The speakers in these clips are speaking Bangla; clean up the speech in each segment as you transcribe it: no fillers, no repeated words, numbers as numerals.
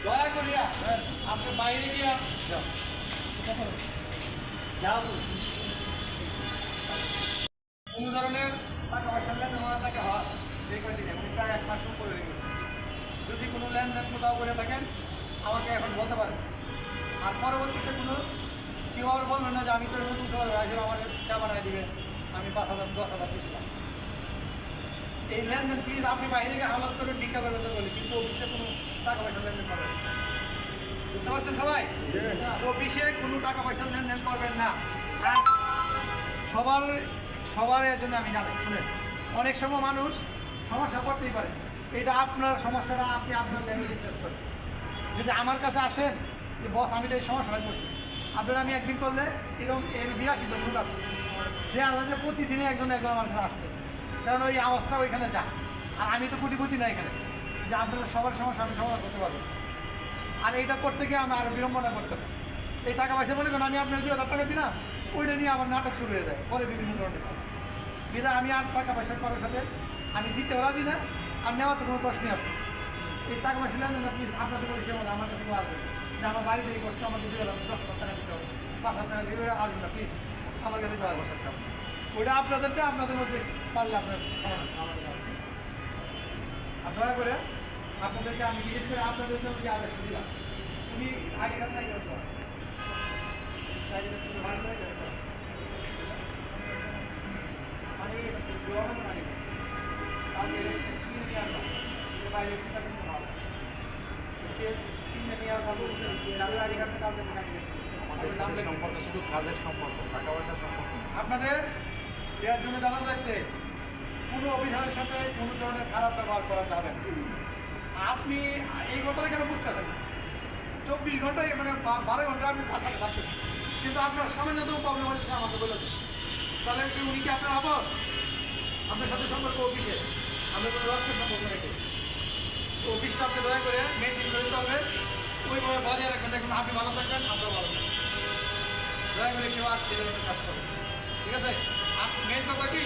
দয়া করিয়া আপনি বাইরে গিয়া যাও কোনো ধরনের টাকা পয়সা লেনদেন মনে থাকে হয় এই কয়দিনে উনি প্রায় 1 মাস উপরে হয়ে গেছে। যদি কোনো লেনদেন কোথাও করে থাকেন আমাকে এখন বলতে পারেন। আর পরবর্তীতে কোনো কেউ আবার বলবেন না যে আমি তো নতুন সবার আসলে আমার চা বানায় দিবে, আমি 5,000 10,000 দিয়েছিলাম। এই লেনদেন প্লিজ আপনি বাইরে গিয়ে হালত করে ভিক্ষা করবেন তো বলি, কিন্তু অফিসে কোনো টাকা পয়সা লেনদেন করবেন না। বুঝতে পারছেন সবাই? অফিসে কোনো টাকা পয়সা লেনদেন করবেন না। আর সবার এর জন্য আমি জানি, শুনেন, অনেক সময় মানুষ সমস্যা করতেই পারে। এটা আপনার সমস্যাটা আপনি আপনার লেভেলে শেষ করেন। যদি আমার কাছে আসেন যে বস আমি তো এই সমস্যাটা করছি, আপনারা আমি একদিন করলে এরকম 82 জন লোক আছে দেখা যায় যে প্রতিদিনই একজন আমার কাছে আসতেছে, কারণ ওই আওয়াজটা ওইখানে যায়। আর আমি তো কোটিপতি না এখানে যে আপনাদের সবার সমস্যা আমি সমাধান করতে পারবো। আর এইটা করতে গিয়ে আমি আরও বিড়ম্বনা করতে পারি। এই টাকা পয়সা মনে করেন আমি আপনার 2,000 টাকা দিলাম, ওইটা নিয়ে আবার নাটক শুরু হয়ে যায় পরে বিভিন্ন ধরনের কথা। কিন্তু আমি আর টাকা পয়সা করার সাথে আমি দিতেও রাজি না, আর নেওয়া তো কোনো প্রশ্নই আসে। এই টাকা পয়সা লেনদেন না প্লিজ আপনাদের পরিষেবা আমার কাছে আসবে যে আমার বাড়িতে এই কষ্ট আমাকে 10,000 টাকা দিতে হবে, 5,000 টাকা দিয়ে আসবে না প্লিজ আমার কাছে 10,000 টাকা। ওইটা আপনাদেরটা আপনাদের মধ্যে পারলে আপনার আর দয়া করে আপনাদেরকে আমি বিশেষ করে আপনাদের জন্য যে আদেশ দিলাম, তুমি আগেকার থেকে শুধু কাজের সম্পর্ক, টাকা পয়সার সম্পর্ক আপনাদের দেওয়ার জন্য জানা যাচ্ছে কোনো অফিসারের সাথে কোনো ধরনের খারাপ ব্যবহার করা যাবে না। আপনি এই কথাটা কেন বুঝতে পারেন? 24 ঘন্টায় মানে 12 ঘন্টা আপনি থাকতে থাকতেছেন, কিন্তু আপনার সামান্যতম প্রবলেম হচ্ছে আমাকে বলেছেন। তাহলে উনি কি আপনার আপন? আপনার সাথে সম্পর্ক অফিসে, আমরা কোনো রক্তের সম্পর্ক রেখে অফিসটা আপনি দয়া করে মেনটেন করে দিতে হবে, ওইভাবে বজায় রাখবেন। দেখুন আপনি ভালো থাকবেন, আমরা ভালো থাকবেন। দয়া করে কেউ আর এই ধরনের কাজ করবেন, ঠিক আছে? আর মেন কথা কি,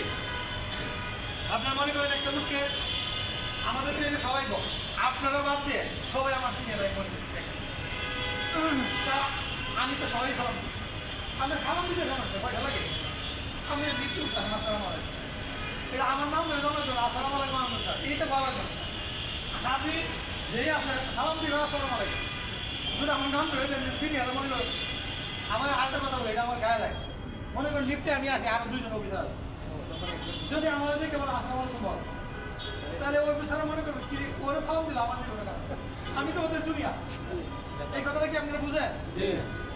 আপনার মনে করেন একটা লোককে আমাদেরকে সবাই বল, আপনারা বাদ দিয়ে সবাই আমার সিনিয়র মনে করেন। তা আমি তো সবাই সালাম দিই, আপনার সালাম দিতে সমস্যা পয়সা লাগে, আমি লিখতে উঠতাম আসসালাম আলাইকুম, এটা আমার নাম ধরে জানার জন্য আসসালাম আলাইকুম আহমদ স্যার, এইটা বলার জন্য। আপনি যেই আসেন সালাম দিবেন আসসালাম আলাইকুম, যদি আমার নাম ধরে দেন সিনিয়র মনে করেন। আমার আরেকটা কথা বলি, এটা আমার গায়ে লাগে। মনে করেন লিফটে আমি আছি, আরও 2 জন অফিসার আছে, যদি আমার দেখে বলে আসসালাম আলাইকুম বস, তাহলে ওই অফিসাররা মনে করবে কি ওরা সালাম দিল আমার দিল না, আমি তো ওদের জুনিয়র। এই কথাটা কি আপনারা বুঝেন?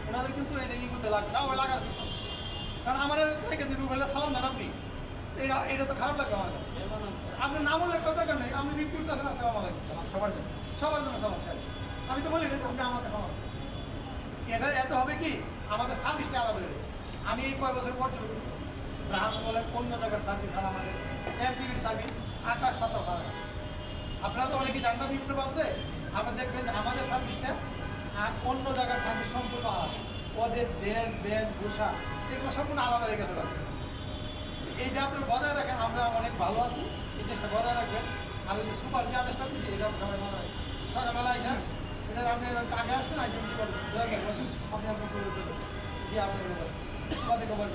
ওনাদের কিন্তু এটা ই করতে লাগে, সবাই লাগার পিছনে। কারণ আমার থেকে যে রুবেলা সালাম দেন আপনি, এটা তো খারাপ লাগবে আমার কাছে। আপনার নাম উল্লেখ করা দরকার নেই, আপনি লিফট করতে আসেন আসসালাম আলাইকুম সবার জন্য সালাম। আমি তো বলি আপনি আমাকে সালাম, এটা এত হবে কি আমাদের সার্ভিসটা আলাদা হয়ে যাবে। আমি এই কয়েক বছর পর গ্রাহক বলেন অন্য জায়গার সার্ভিস আর আমাদের এমটিভির সার্ভিস আকাশ পাতাল ফারাক। আপনারা তো অনেকেই জানবেন বিভিন্ন বলছে, আপনারা দেখবেন যে আমাদের সার্ভিসটা আর অন্য জায়গার সার্ভিস সম্পূর্ণ আলাদা। ওদের বেঞ্চ বসা এগুলো সম্পূর্ণ আলাদা হয়ে গেছে। এই যে আপনি বজায় রাখেন, আমরা অনেক ভালো আছি, এই জিনিসটা বজায় রাখবেন। আমি যে সুপার যে আদেশটা দিচ্ছি এটা সবাই মনে হয় সকালবেলা আইসেন, এটা আপনি আগে আসছেন আইসেন আপনি আপনার করেছেন যে আপনি কবে কবার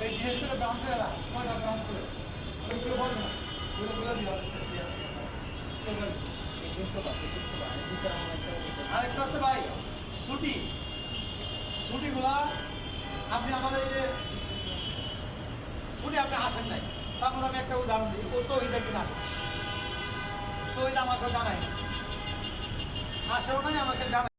এই জিনিস করে ব্রাঞ্চের এলা কয়টা ব্রাঞ্চ করে ওইগুলো বলবেন না, ওইগুলো আরেকটা হচ্ছে ভাই ছুটিগুলা আপনি আমাদের এই যে ছুটি আপনি আসেন নাই, সাপোজ আমি একটা উদাহরণ দিই, ও তো ওই দেখবেন আসেন, তো ওইটা আমাকে জানাই আসেও নাই, আমাকে জানাই।